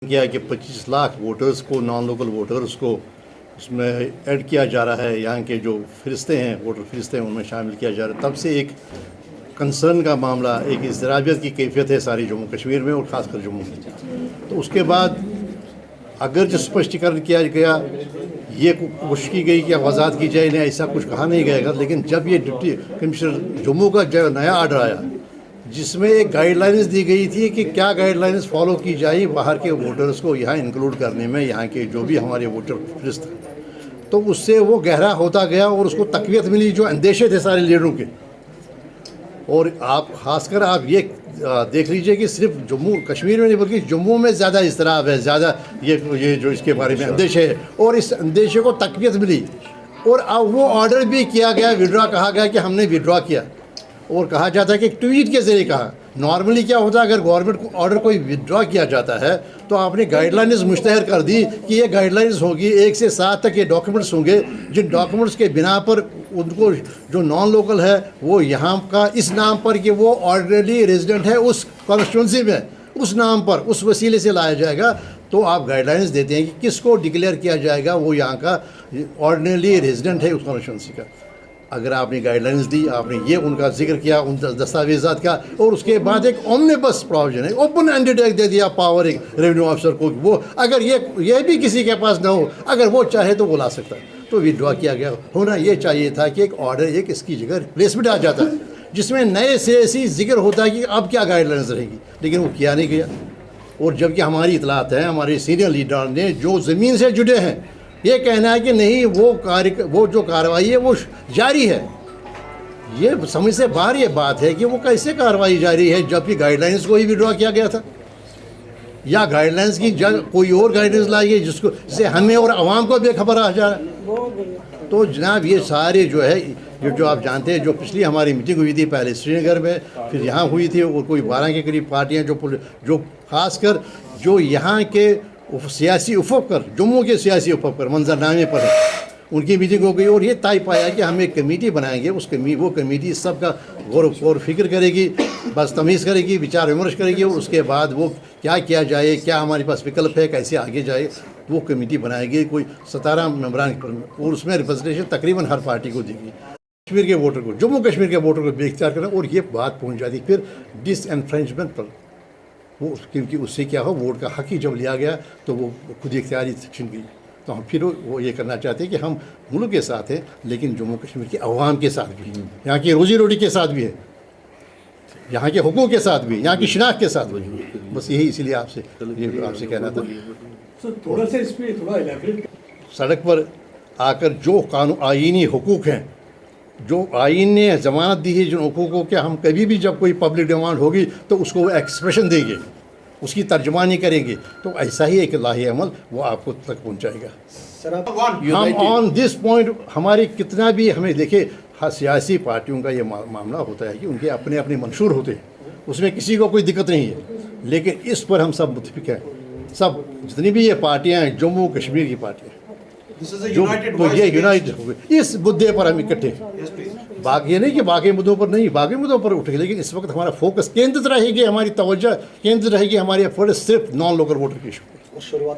کیا کہ 25 لاکھ ووٹرز کو نان لوکل ووٹرز کو اس میں ایڈ کیا جا رہا ہے. یہاں کے جو فرشتے ہیں ووٹر فرشتے ہیں ان میں شامل کیا جا رہا ہے. تب سے ایک کنسرن کا معاملہ, ایک اضطرابیت کی کیفیت ہے ساری جموں کشمیر میں اور خاص کر جموں میں. تو اس کے بعد اگر جو اسپشٹیکرن کیا گیا, یہ کوشش کی گئی کہ وضاحت کی جائے, نہیں ایسا کچھ کہا نہیں گیا گا. لیکن جب یہ ڈپٹی کمشنر جموں کا جو نیا آرڈر آیا جس میں ایک گائیڈ لائنز دی گئی تھی کہ کیا گائیڈ لائنز فالو کی جائیں باہر کے ووٹرز کو یہاں انکلوڈ کرنے میں, یہاں کے جو بھی ہمارے ووٹر فرست ہیں, تو اس سے وہ گہرا ہوتا گیا اور اس کو تقویت ملی جو اندیشے تھے سارے لیڈروں کے. اور آپ خاص کر آپ یہ دیکھ لیجئے کہ صرف جموں کشمیر میں نہیں بلکہ جموں میں زیادہ اضطراب ہے, زیادہ یہ جو اس کے بارے میں اندیشے ہے, اور اس اندیشے کو تقویت ملی. اور اب وہ آرڈر بھی کیا گیا, وڈرا کہا گیا کہ ہم نے وڈرا کیا, اور کہا جاتا ہے کہ ایک ٹویٹ کے ذریعے کہا. نارملی کیا ہوتا ہے اگر گورنمنٹ کو آرڈر کوئی ودرا کیا جاتا ہے تو آپ نے گائیڈ لائنز مشتہر کر دی کہ یہ گائیڈ لائنز ہوگی 1 سے 7 تک یہ ڈاکیومنٹس ہوں گے, جن ڈاکیومنٹس کے بنا پر ان کو جو نان لوکل ہے وہ یہاں کا اس نام پر کہ وہ آرڈنری ریزیڈنٹ ہے اس کانسٹیٹوئنسی میں, اس نام پر اس وسیلے سے لایا جائے گا. تو آپ گائیڈ لائنز دیتے ہیں کہ کس کو ڈکلیئر کیا جائے گا وہ یہاں کا آرڈنری ریزیڈنٹ ہے اس کانسٹیٹوئنسی کا. اگر آپ نے گائیڈ لائنز دی, آپ نے یہ ان کا ذکر کیا ان دستاویزات کا, اور اس کے بعد ایک اومنیبس پروویژن ہے, اوپن اینڈیڈ دے دیا پاور ایک ریونیو آفیسر کو, وہ اگر یہ بھی کسی کے پاس نہ ہو, اگر وہ چاہے تو وہ لا سکتا ہے. تو وڈرا کیا گیا. ہونا یہ چاہیے تھا کہ ایک آرڈر ایک اس کی جگہ ریپلیسمنٹ آ جاتا ہے جس میں نئے سے ایسی ذکر ہوتا ہے کہ اب کیا گائیڈ لائنز رہے گی, لیکن وہ کیا نہیں گیا. اور جبکہ ہماری اطلاعات ہیں, ہمارے سینئر لیڈر نے جو زمین سے جڑے ہیں, یہ کہنا ہے کہ نہیں وہ جو کارروائی ہے وہ جاری ہے. یہ سمجھ سے باہر یہ بات ہے کہ وہ کیسے کارروائی جاری ہے جبکہ گائیڈ لائنز کو ہی وڈرا کیا گیا تھا, یا گائیڈ لائنز کی کوئی اور گائیڈ لائنز لائی ہے جس کو سے ہمیں اور عوام کو بے خبر آ جا رہا ہے. تو جناب یہ سارے جو ہے جو آپ جانتے ہیں, جو پچھلی ہماری میٹنگ ہوئی تھی پہلے سری نگر میں, پھر یہاں ہوئی تھی, اور کوئی 12 کے قریب پارٹیاں جو خاص کر جو یہاں کے سیاسی افق پر, جموں کے سیاسی افق پر منظرنامے پر ہے, ان کی میٹنگ ہو گئی. اور یہ طے پایا کہ ہم ایک کمیٹی بنائیں گے, وہ کمیٹی سب کا غور و فکر کرے گی, بس تمیز کرے گی, وچار ومرش کرے گی, اور اس کے بعد وہ کیا کیا جائے, کیا ہمارے پاس وکلپ ہے, کیسے آگے جائے, وہ کمیٹی بنائے گی. کوئی 17 ممبران, اور اس میں ریپرزنٹیشن تقریباً ہر پارٹی کو دی گئی. کشمیر کے ووٹر کو, جموں کشمیر کے ووٹر کو بے اختیار کرنا. اور یہ بات پہنچ جاتی پھر ڈس انفرینچمنٹ پر, وہ کیونکہ اس سے کیا ہو, ووٹ کا حق ہی جب لیا گیا تو وہ خود اختیاری چھن گئی. تو ہم پھر وہ یہ کرنا چاہتے ہیں کہ ہم ملک کے ساتھ ہیں لیکن جموں کشمیر کے عوام کے ساتھ بھی, یہاں کی روزی روٹی کے ساتھ بھی ہے, یہاں کے حقوق کے ساتھ بھی, یہاں کی شناخت کے ساتھ بھی. بس یہی اسی لیے آپ سے کہنا تھا. سڑک پر آ کر جو آئینی حقوق ہیں, جو آئین نے ضمانت دی ہے جن حقوقوں کے, ہم کبھی بھی جب کوئی پبلک ڈیمانڈ ہوگی تو اس کو وہ ایکسپریشن دیں گے, اس کی ترجمانی کریں گے. تو ایسا ہی ایک لاہی عمل وہ آپ کو تک پہنچائے گا. ہم آن دس پوائنٹ ہماری کتنا بھی ہمیں دیکھے, سیاسی پارٹیوں کا یہ معاملہ ہوتا ہے کہ ان کے اپنے اپنے منشور ہوتے ہیں, اس میں کسی کو کوئی دقت نہیں ہے, لیکن اس پر ہم سب متفق ہیں. سب جتنی بھی یہ پارٹیاں ہیں جموں کشمیر کی پارٹیاں, جو یہ یونائٹڈ ہوئے اس مدعے پر ہم اکٹھے ہیں. باقی یہ نہیں کہ باقی مدعوں پر نہیں, باقی مدعوں پر اٹھے, لیکن اس وقت ہمارا فوکس کیندرت رہے گی, ہماری توجہ کیندرت رہے گی, ہماری ایفرٹ صرف نان لوکل ووٹر کی ایشو پہ.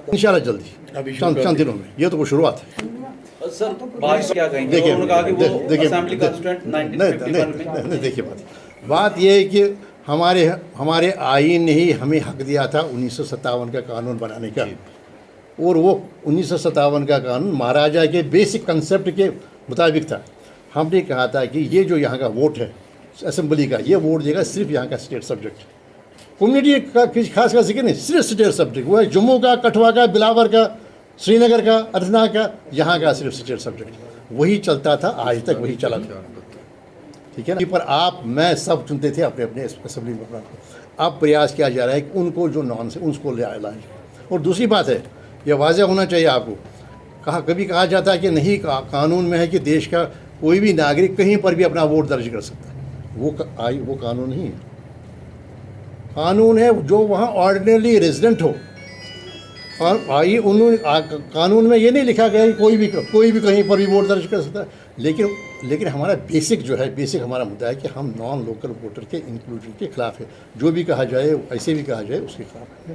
انشاءاللہ جلدی چند دنوں میں, یہ تو وہ شروعات ہے. دیکھیے بات یہ ہے کہ ہمارے آئین نے ہی ہمیں حق دیا تھا 1957 کا قانون بنانے کا, اور وہ 1957 کا قانون مہاراجا کے بیسک کنسیپٹ کے مطابق تھا. ہم نے کہا تھا کہ یہ جو یہاں کا ووٹ ہے اسمبلی کا, یہ ووٹ دے گا صرف یہاں کا اسٹیٹ سبجیکٹ, کمیونٹی کا خاص کا ذکر نہیں, صرف اسٹیٹ سبجیکٹ. وہ ہے جموں کا, کٹھوا کا, بلاور کا, سری نگر کا, اننت کا, یہاں کا صرف اسٹیٹ سبجیکٹ. وہی چلتا تھا آج تک, وہی چلا تھا. ٹھیک ہے نا. پر آپ میں سب چنتے تھے اپنے اپنے اسمبلی ممبران کو. اب پریاس کیا جا رہا ہے کہ ان کو جو نان سے ان کو لے آئے. اور دوسری بات ہے, یہ واضح ہونا چاہیے آپ کو, کبھی کہا جاتا ہے کہ نہیں قانون میں ہے کہ دیش کا کوئی بھی ناگرک کہیں پر بھی اپنا ووٹ درج کر سکتا ہے. وہ قانون نہیں ہے. قانون ہے جو وہاں آرڈنری ریزیڈنٹ ہو. اور قانون میں یہ نہیں لکھا گیا کہ کوئی بھی کہیں پر بھی ووٹ درج کر سکتا ہے. لیکن ہمارا بیسک جو ہے, بیسک ہمارا مدعا ہے کہ ہم نان لوکل ووٹر کے انکلوژن کے خلاف ہے. جو بھی کہا جائے, ایسے بھی کہا جائے, اس کے خلاف ہے.